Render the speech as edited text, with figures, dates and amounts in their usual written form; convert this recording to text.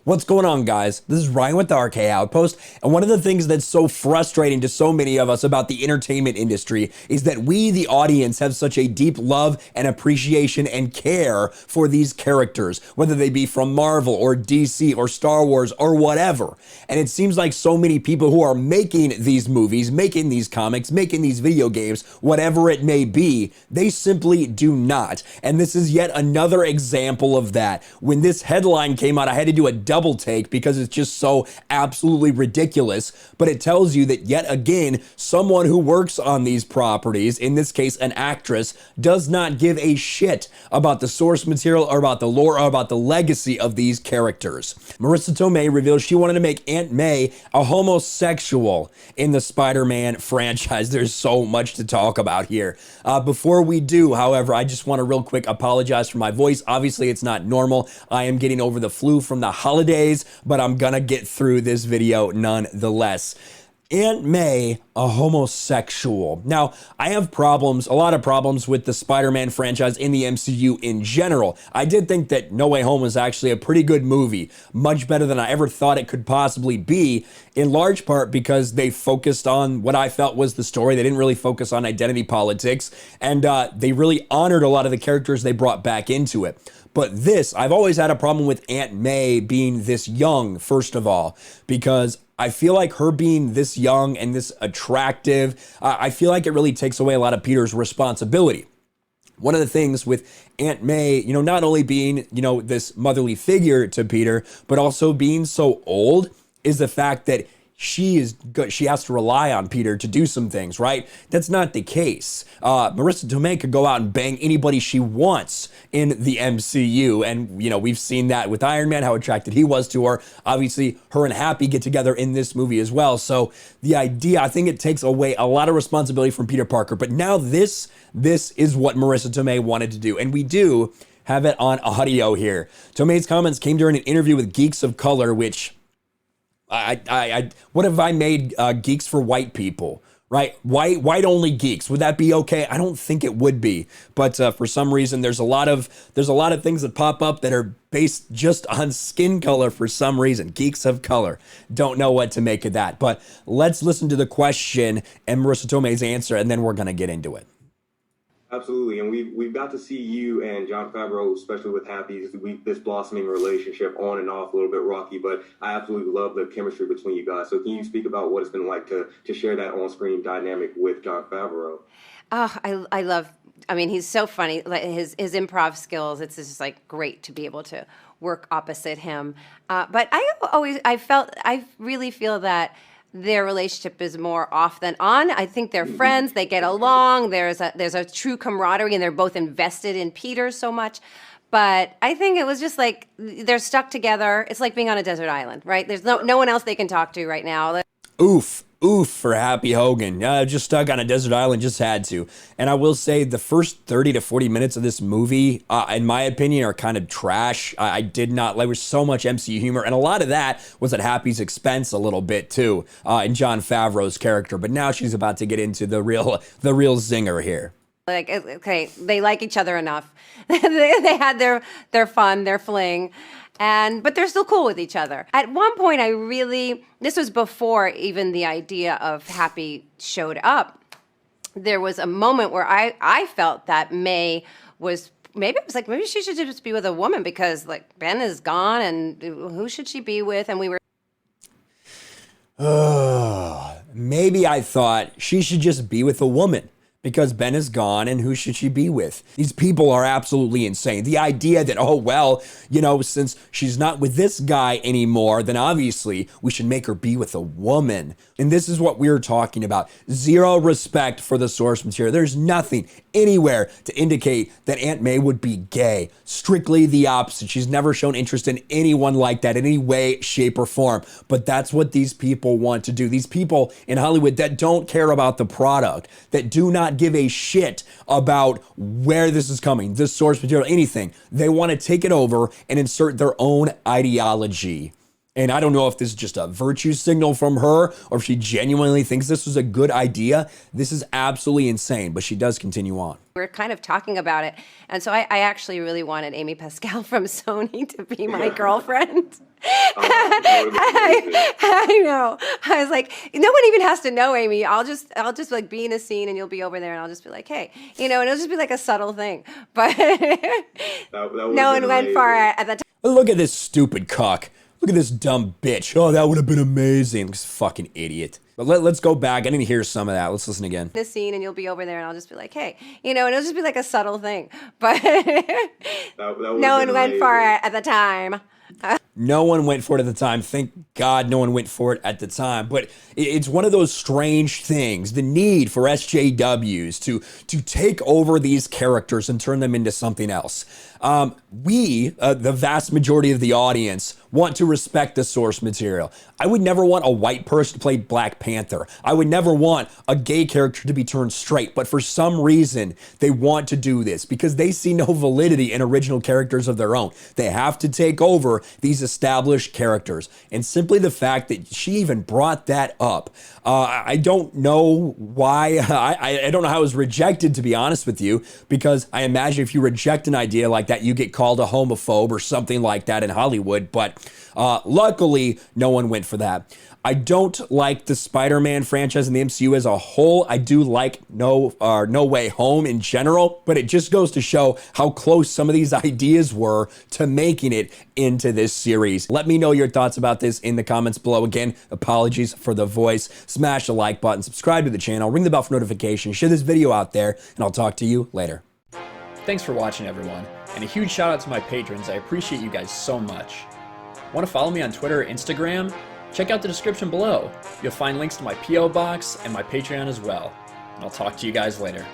What's going on, guys? This is Ryan with the RK Outpost, and one of the things that's so frustrating to so many of us about the entertainment industry is that we, the audience, have such a deep love and appreciation and care for these characters, whether they be from Marvel or DC or Star Wars or whatever. And it seems like so many people who are making these movies, making these comics, making these video games, whatever it may be, they simply do not. And this is yet another example of that. When this headline came out, I had to do a double take because it's just so absolutely ridiculous, but it tells you that yet again, someone who works on these properties, in this case an actress, does not give a shit about the source material or about the lore or about the legacy of these characters. Marisa Tomei reveals she wanted to make Aunt May a homosexual in the Spider-Man franchise. There's so much to talk about here. Before we do, however, I just want to real quick apologize for my voice. Obviously, it's not normal. I am getting over the flu from the holidays, but I'm gonna get through this video nonetheless. Aunt May, a homosexual. Now, I have problems, a lot of problems with the Spider-Man franchise in the MCU in general. I did think that No Way Home was actually a pretty good movie, much better than I ever thought it could possibly be, in large part because they focused on what I felt was the story. They didn't really focus on identity politics, and they really honored a lot of the characters they brought back into it. But this, I've always had a problem with Aunt May being this young, first of all, because I feel like her being this young and this attractive, I feel like it really takes away a lot of Peter's responsibility. One of the things with Aunt May, not only being, this motherly figure to Peter, but also being so old is the fact that she has to rely on Peter to do some things, right? That's not the case. Marisa Tomei could go out and bang anybody she wants in the MCU. And, we've seen that with Iron Man, how attracted he was to her. Obviously, her and Happy get together in this movie as well. So the idea, I think it takes away a lot of responsibility from Peter Parker. But now this is what Marisa Tomei wanted to do. And we do have it on audio here. Tomei's comments came during an interview with Geeks of Color, which what if I made geeks for white people, right? White only geeks. Would that be okay? I don't think it would be, but for some reason, there's a lot of things that pop up that are based just on skin color for some reason. Geeks of Color. Don't know what to make of that, but let's listen to the question and Marisa Tomei's answer, and then we're gonna get into it. Absolutely, and we've got to see you and Jon Favreau, especially with Happy, this blossoming relationship on and off, a little bit rocky, but I absolutely love the chemistry between you guys. So can you speak about what it's been like to share that on-screen dynamic with Jon Favreau? Oh, I love, he's so funny. Like his improv skills, it's just like great to be able to work opposite him. But I really feel that their relationship is more off than on. I think they're friends. They get along. There's a true camaraderie, and they're both invested in Peter so much. But I think it was just like they're stuck together. It's like being on a desert island, right? There's no one else they can talk to right now. Oof for Happy Hogan. Just stuck on a desert island, just had to. And I will say the first 30 to 40 minutes of this movie, in my opinion, are kind of trash. I did not like, there was so much MCU humor, and a lot of that was at Happy's expense a little bit too, in Jon Favreau's character. But now she's about to get into the real zinger here. Like, okay, they like each other enough. they had their fun, their fling. But they're still cool with each other. At one point, this was before even the idea of Happy showed up. There was a moment where I felt that May was, maybe she should just be with a woman because like Ben is gone and who should she be with? And we were. Maybe I thought she should just be with a woman, because Ben is gone and who should she be with? These people are absolutely insane. The idea that, since she's not with this guy anymore, then obviously we should make her be with a woman. And this is what we're talking about. Zero respect for the source material. There's nothing anywhere to indicate that Aunt May would be gay. Strictly the opposite. She's never shown interest in anyone like that in any way, shape, or form. But that's what these people want to do. These people in Hollywood that don't care about the product, that do not give a shit about where this is coming, the source material, anything. They want to take it over and insert their own ideology. And I don't know if this is just a virtue signal from her or if she genuinely thinks this was a good idea. This is absolutely insane, but she does continue on. We're kind of talking about it. And so I actually really wanted Amy Pascal from Sony to be my girlfriend. That would've been amazing. I know. I was like, no one even has to know, Amy. I'll just like be in a scene and you'll be over there and I'll just be like, hey, and it'll just be like a subtle thing. But That would've no one been went for amazing. it at the time. Look at this stupid cuck. Look at this dumb bitch. Oh, that would have been amazing. This fucking idiot. But let's go back. I didn't hear some of that. Let's listen again. The scene and you'll be over there and I'll just be like, hey, and it'll just be like a subtle thing. But That would've no one been went for amazing. it at the time. No one went for it at the time. Thank God no one went for it at the time. But it's one of those strange things, the need for SJWs to take over these characters and turn them into something else. We, the vast majority of the audience, want to respect the source material. I would never want a white person to play Black Panther. I would never want a gay character to be turned straight. But for some reason, they want to do this because they see no validity in original characters of their own. They have to take over these established characters. And simply the fact that she even brought that up, I don't know why. I don't know how it was rejected, to be honest with you, because I imagine if you reject an idea like that, you get called a homophobe or something like that in Hollywood. But luckily, no one went for that. I don't like the Spider-Man franchise and the MCU as a whole. I do like No Way Home in general, but it just goes to show how close some of these ideas were to making it into this series. Let me know your thoughts about this in the comments below. Again, apologies for the voice. Smash the like button, subscribe to the channel, ring the bell for notifications, share this video out there, and I'll talk to you later. Thanks for watching, everyone, and a huge shout out to my patrons. I appreciate you guys so much. Want to follow me on Twitter or Instagram? Check out the description below. You'll find links to my P.O. box and my Patreon as well. And I'll talk to you guys later.